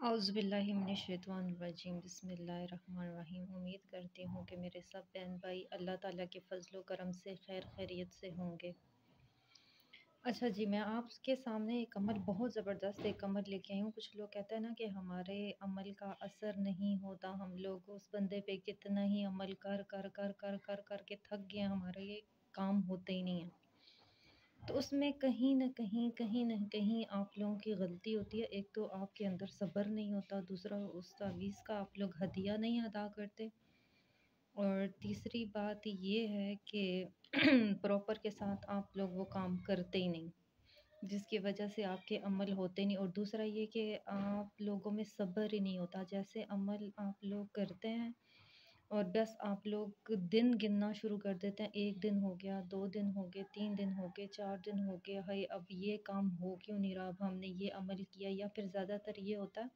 اعوذ باللہ من الشیطان الرجیم بسم اللہ الرحمن الرحیم۔ امید کرتی ہوں کہ میرے سب بہن بھائی اللہ تعالیٰ کے فضل و کرم سے خیر خیریت سے ہوں گے۔ اچھا جی، میں آپ کے سامنے ایک عمل، بہت زبردست ایک عمل لے کے آئی ہوں۔ کچھ لوگ کہتے ہیں نا کہ ہمارے عمل کا اثر نہیں ہوتا، ہم لوگ اس بندے پہ کتنا ہی عمل کر کر کر کر کر کر کے تھک گئے، ہمارے یہ کام ہوتے ہی نہیں ہیں۔ تو اس میں کہیں نہ کہیں آپ لوگوں کی غلطی ہوتی ہے۔ ایک تو آپ کے اندر صبر نہیں ہوتا، دوسرا اس تعویذ کا آپ لوگ ہدیہ نہیں ادا کرتے، اور تیسری بات یہ ہے کہ پراپر کے ساتھ آپ لوگ وہ کام کرتے ہی نہیں، جس کی وجہ سے آپ کے عمل ہوتے نہیں۔ اور دوسرا یہ کہ آپ لوگوں میں صبر ہی نہیں ہوتا۔ جیسے عمل آپ لوگ کرتے ہیں اور بس آپ لوگ دن گننا شروع کر دیتے ہیں، 1 دن ہو گیا، 2 دن ہو گئے، 3 دن ہو گئے، 4 دن ہو گئے، ہائے اب یہ کام ہو کیوں نہیں رہا، اب ہم نے یہ عمل کیا۔ یا پھر زیادہ تر یہ ہوتا ہے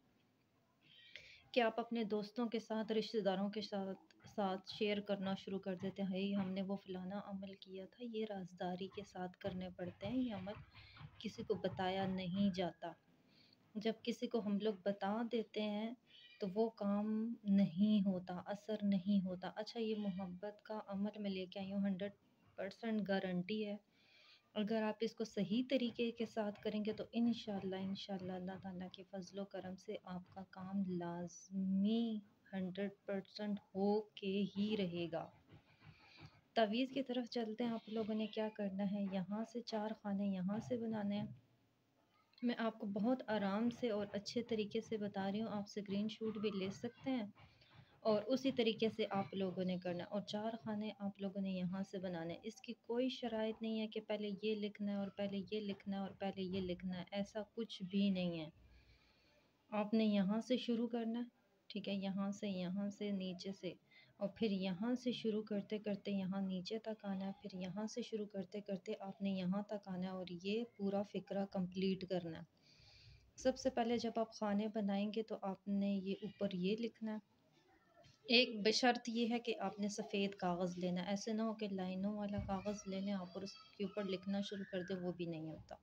کہ آپ اپنے دوستوں کے ساتھ، رشتہ داروں کے ساتھ شیئر کرنا شروع کر دیتے ہیں، ہائے ہم نے وہ فلانا عمل کیا تھا۔ یہ رازداری کے ساتھ کرنے پڑتے ہیں، یہ عمل کسی کو بتایا نہیں جاتا۔ جب کسی کو ہم لوگ بتا دیتے ہیں تو وہ کام نہیں ہوتا، اثر نہیں ہوتا۔ اچھا، یہ محبت کا عمل میں لے کے آئی ہوں، 100% گارنٹی ہے۔ اگر آپ اس کو صحیح طریقے کے ساتھ کریں گے تو انشاءاللہ اللہ تعالیٰ کے فضل و کرم سے آپ کا کام لازمی 100% ہو کے ہی رہے گا۔ تعویذ کی طرف چلتے ہیں۔ آپ لوگوں نے کیا کرنا ہے، یہاں سے 4 خانے یہاں سے بنانے ہیں۔ میں آپ کو بہت آرام سے اور اچھے طریقے سے بتا رہی ہوں، آپ اسکرین شاٹ بھی لے سکتے ہیں اور اسی طریقے سے آپ لوگوں نے کرنا ہے۔ اور 4 خانے آپ لوگوں نے یہاں سے بنانے ہیں۔ اس کی کوئی شرائط نہیں ہے کہ پہلے یہ لکھنا ہے اور پہلے یہ لکھنا ہے اور پہلے یہ لکھنا ہے، ایسا کچھ بھی نہیں ہے۔ آپ نے یہاں سے شروع کرنا ہے، ٹھیک ہے، یہاں سے نیچے سے، اور پھر یہاں سے شروع کرتے کرتے یہاں نیچے تک آنا ہے، پھر یہاں سے شروع کرتے کرتے آپ نے یہاں تک آنا ہے، اور یہ پورا فقرہ کمپلیٹ کرنا ہے۔ سب سے پہلے جب آپ خانے بنائیں گے تو آپ نے یہ اوپر یہ لکھنا ہے۔ ایک بشرط یہ ہے کہ آپ نے سفید کاغذ لینا، ایسے نہ ہو کہ لائنوں والا کاغذ لے لیں آپ اور اس کے اوپر لکھنا شروع کر دیں، وہ بھی نہیں ہوتا۔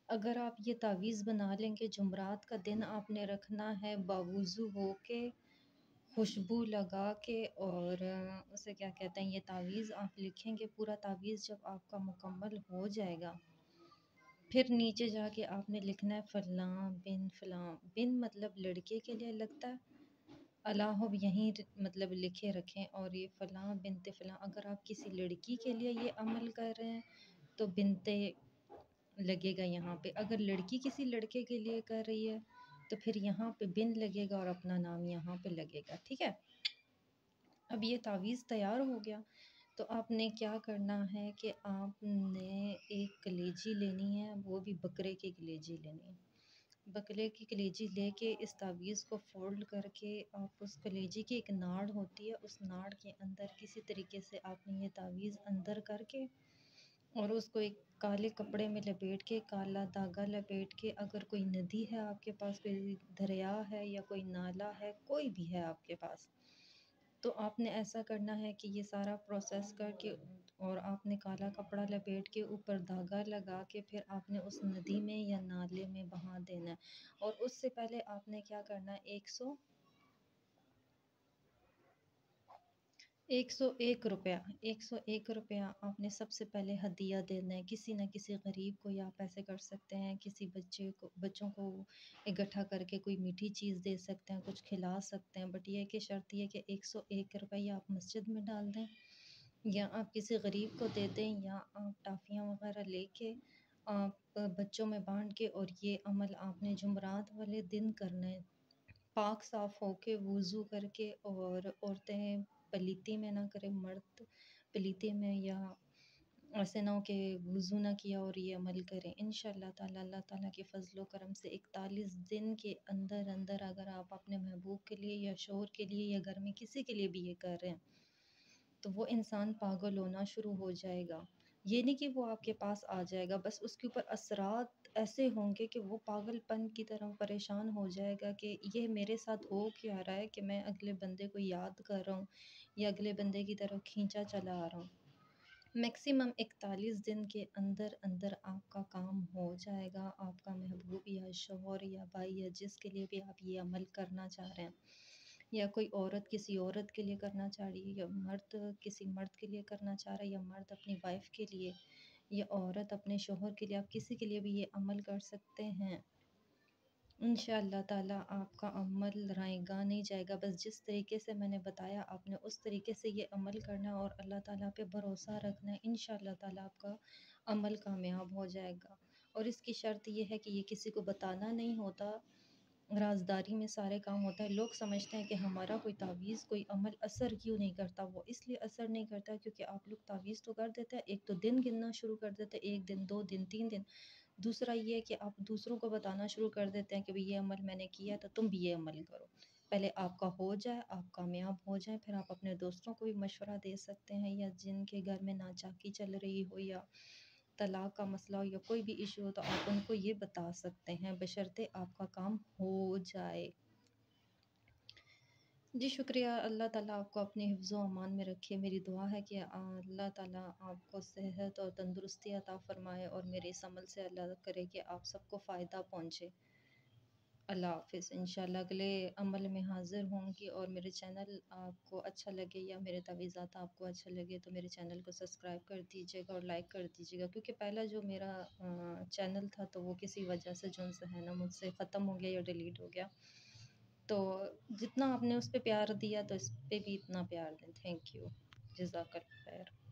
اگر آپ یہ تعویذ بنا لیں گے، جمعرات کا دن آپ نے رکھنا ہے، باوضو ہو کے، خوشبو لگا کے، اور اسے کیا کہتے ہیں، یہ تعویذ آپ لکھیں گے۔ پورا تعویذ جب آپ کا مکمل ہو جائے گا، پھر نیچے جا کے آپ نے لکھنا ہے فلاں بن فلاں، بن مطلب لڑکے کے لیے لگتا ہے، اللہ یہیں مطلب لکھے رکھیں، اور یہ فلاں بنت فلاں۔ اگر آپ کسی لڑکی کے لیے یہ عمل کر رہے ہیں تو بنتے لگے گا یہاں پہ، اگر لڑکی کسی لڑکے کے لیے کر رہی ہے تو پھر یہاں پہ بن لگے گا اور اپنا نام یہاں پہ لگے گا، ٹھیک ہے۔ اب یہ تعویذ تیار ہو گیا تو آپ نے کیا کرنا ہے کہ آپ نے ایک کلیجی لینی ہے، وہ بھی بکرے کی کلیجی لینی ہے۔ بکرے کی کلیجی لے کے اس تعویذ کو فولڈ کر کے آپ اس کلیجی کی ایک ناڑ ہوتی ہے، اس ناڑ کے اندر کسی طریقے سے آپ نے یہ تعویذ اندر کر کے اور اس کو ایک کالے کپڑے میں لپیٹ کے، کالا دھاگا لپیٹ کے، اگر کوئی ندی ہے آپ کے پاس، کوئی دریا ہے یا کوئی نالا ہے، کوئی بھی ہے آپ کے پاس، تو آپ نے ایسا کرنا ہے کہ یہ سارا پروسیس کر کے، اور آپ نے کالا کپڑا لپیٹ کے اوپر دھاگا لگا کے پھر آپ نے اس ندی میں یا نالے میں بہا دینا ہے۔ اور اس سے پہلے آپ نے کیا کرنا ہے، 101 روپیہ آپ نے سب سے پہلے ہدیہ دینا ہے کسی نہ کسی غریب کو، یا آپ ایسے کر سکتے ہیں کسی بچوں کو اکٹھا کر کے کوئی میٹھی چیز دے سکتے ہیں، کچھ کھلا سکتے ہیں، بٹ یہ کہ شرط یہ کہ 101 روپیہ آپ مسجد میں ڈال دیں، یا آپ کسی غریب کو دے دیں، یا آپ ٹافیاں وغیرہ لے کے آپ بچوں میں بانٹ کے، اور یہ عمل آپ نے جمعرات والے دن کرنا ہے، پاک صاف ہو کے، وضو کر کے، اور عورتیں پلیتی میں نہ کریں، مرد پلیتی میں، یا ایسے نہ ہو کہ وضو نہ کیا اور یہ عمل کریں۔ انشاءاللہ تعالی اللہ تعالیٰ کے فضل و کرم سے 41 دن کے اندر اندر اگر آپ اپنے محبوب کے لیے یا شوہر کے لیے یا گھر میں کسی کے لیے بھی یہ کر رہے ہیں تو وہ انسان پاگل ہونا شروع ہو جائے گا۔ یہ نہیں کہ وہ آپ کے پاس آ جائے گا، بس اس کے اوپر اثرات ایسے ہوں گے کہ وہ پاگل پن کی طرح پریشان ہو جائے گا کہ یہ میرے ساتھ ہو کیا رہا ہے، کہ میں اگلے بندے کو یاد کر رہا ہوں یا اگلے بندے کی طرف کھینچا چلا آ رہا ہوں۔ میکسیمم 41 دن کے اندر اندر آپ کا کام ہو جائے گا۔ آپ کا محبوب یا شوہر یا بھائی یا جس کے لیے بھی آپ یہ عمل کرنا چاہ رہے ہیں، یا کوئی عورت کسی عورت کے لیے کرنا چاہ رہی ہے، یا مرد کسی مرد کے لیے کرنا چاہ رہا ہے، یا مرد اپنی وائف کے لیے، یا عورت اپنے شوہر کے لیے، آپ کسی کے لیے بھی یہ عمل کر سکتے ہیں۔ انشاءاللہ تعالیٰ آپ کا عمل رائے گاہ نہیں جائے گا۔ بس جس طریقے سے میں نے بتایا آپ نے اس طریقے سے یہ عمل کرنا اور اللہ تعالیٰ پہ بھروسہ رکھنا ہے۔ انشاءاللہ تعالیٰ آپ کا عمل کامیاب ہو جائے گا۔ اور اس کی شرط یہ ہے کہ یہ کسی کو بتانا نہیں ہوتا، رازداری میں سارے کام ہوتا ہے۔ لوگ سمجھتے ہیں کہ ہمارا کوئی تعویذ کوئی عمل اثر کیوں نہیں کرتا۔ وہ اس لیے اثر نہیں کرتا کیونکہ آپ لوگ تعویذ تو کر دیتے ہیں، ایک تو دن گننا شروع کر دیتے ہیں، 1 دن 2 دن 3 دن، دوسرا یہ ہے کہ آپ دوسروں کو بتانا شروع کر دیتے ہیں کہ یہ عمل میں نے کیا تو تم بھی یہ عمل کرو۔ پہلے آپ کا ہو جائے، آپ کامیاب ہو جائیں، پھر آپ اپنے دوستوں کو بھی مشورہ دے سکتے ہیں، یا جن کے گھر میں ناچاکی چل رہی ہو یا طلاق کا مسئلہ ہو یا کوئی بھی ایشو ہو تو آپ ان کو یہ بتا سکتے ہیں، بشرطے آپ کا کام ہو جائے۔ جی شکریہ۔ اللہ تعالیٰ آپ کو اپنے حفظ و امان میں رکھے۔ میری دعا ہے کہ اللہ تعالیٰ آپ کو صحت اور تندرستی عطا فرمائے، اور میرے اس عمل سے اللہ کرے کہ آپ سب کو فائدہ پہنچے۔ اللہ حافظ۔ انشاءاللہ اگلے عمل میں حاضر ہوں گی، اور میرے چینل آپ کو اچھا لگے یا میرے تعویذات آپ کو اچھا لگے تو میرے چینل کو سبسکرائب کر دیجیے گا اور لائک کر دیجیے گا، کیونکہ پہلا جو میرا چینل تھا تو وہ کسی وجہ سے جو ہے نا مجھ سے ختم ہو گیا یا ڈیلیٹ ہو گیا، تو جتنا آپ نے اس پہ پیار دیا تو اس پہ بھی اتنا پیار دیں۔ تھینک یو، جزاک اللہ خیر۔